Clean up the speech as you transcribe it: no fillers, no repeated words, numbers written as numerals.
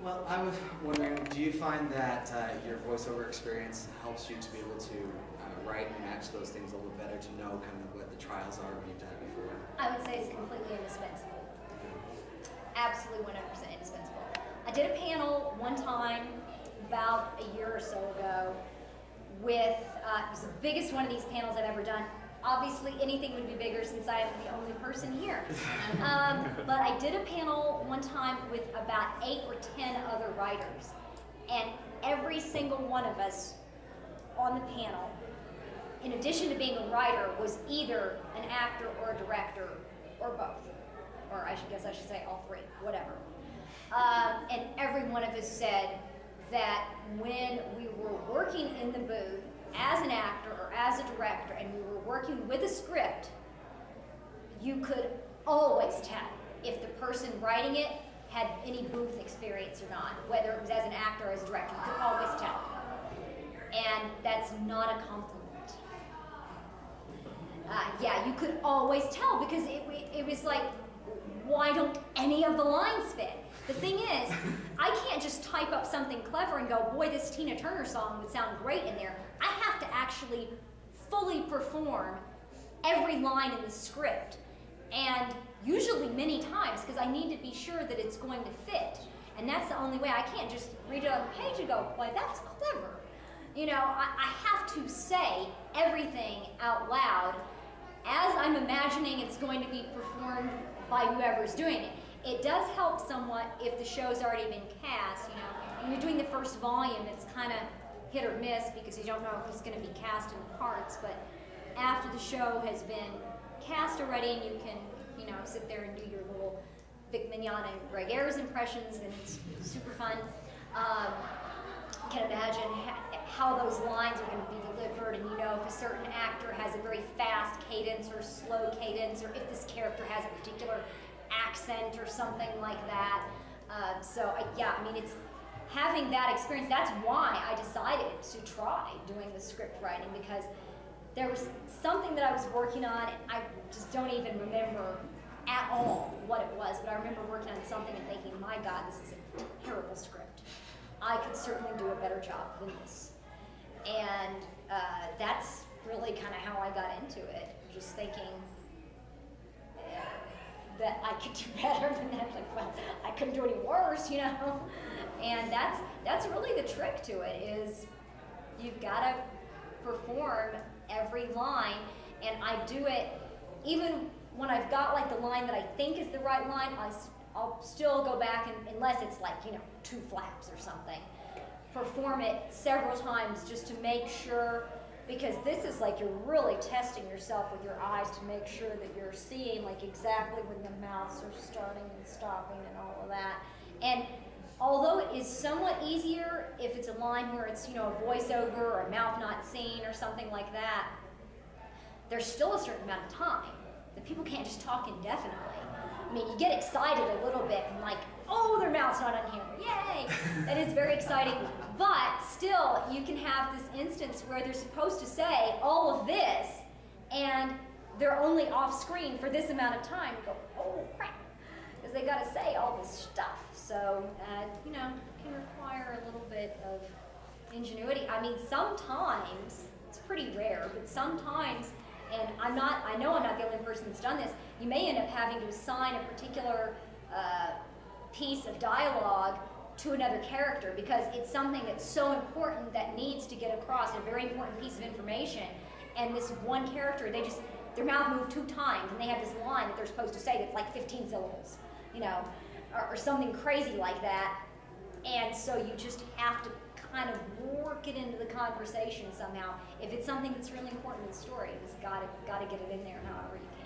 Well, I was wondering, do you find that your voiceover experience helps you to be able to write and match those things a little better, to know kind of what the trials are when you've done it before? I would say it's completely indispensable. Absolutely 100% indispensable. I did a panel one time about a year or so ago with, it was the biggest one of these panels I've ever done. Obviously, anything would be bigger since I am the only person here. But I did a panel one time with about 8 or 10 other writers. And every single one of us on the panel, in addition to being a writer, was either an actor or a director, or both. Or I guess I should say all three, whatever. And every one of us said that when we were working in the booth as an actor or as a director and we were working with a script, you could always tell if the person writing it had any booth experience or not, whether it was as an actor or as a director. You could always tell. And that's not a compliment. Yeah, you could always tell, because it was like, why don't any of the lines fit? The thing is, I can't just type up something clever and go, boy, this Tina Turner song would sound great in there. I have to actually fully perform every line in the script, and usually many times, because I need to be sure that it's going to fit. And that's the only way. I can't just read it on the page and go, boy, that's clever. You know, I have to say everything out loud as I'm imagining it's going to be performed by whoever's doing it. It does help somewhat if the show's already been cast. You know, when you're doing the first volume, it's kind of hit or miss because you don't know who's going to be cast in the parts. But after the show has been cast already, and you can, you know, sit there and do your little Vic Mignogna and Greg Ayres impressions, and it's super fun. You can imagine how those lines are going to be delivered, and you know if a certain actor has a very fast cadence or slow cadence, or if this character has a particular accent or something like that. Yeah, I mean, it's having that experience. That's why I decided to try doing the script writing, because there was something that I was working on, and I just don't even remember at all what it was, but I remember working on something and thinking, my God, this is a terrible script. I could certainly do a better job than this. And that's really kind of how I got into it, just thinking that I could do better than that. Like, well, I couldn't do any worse, you know? And that's really the trick to it, is you've got to perform every line, and I do it even when I've got like the line that I think is the right line. I'll still go back, and unless it's like, you know, 2 flaps or something, perform it several times just to make sure, because this is like you're really testing yourself with your eyes to make sure that you're seeing like exactly when the mouths are starting and stopping and all of that. And although it is somewhat easier if it's a line where it's, you know, a voiceover or a mouth not seen or something like that, there's still a certain amount of time. The people can't just talk indefinitely. I mean, you get excited a little bit and like, oh, their mouth's not on here, yay! That is very exciting. But still, you can have this instance where they're supposed to say all of this, and they're only off screen for this amount of time. You go, oh crap, because they got to say all this stuff. So, you know, it can require a little bit of ingenuity. I mean, sometimes, it's pretty rare, but sometimes, and I know I'm not the only person that's done this, you may end up having to assign a particular piece of dialogue to another character because it's something that's so important that needs to get across, a very important piece of information, and this one character, their mouth moved 2 times and they have this line that they're supposed to say that's like 15 syllables, you know, or something crazy like that, and so you just have to kind of work it into the conversation somehow. If it's something that's really important in the story, you just gotta get it in there however you can.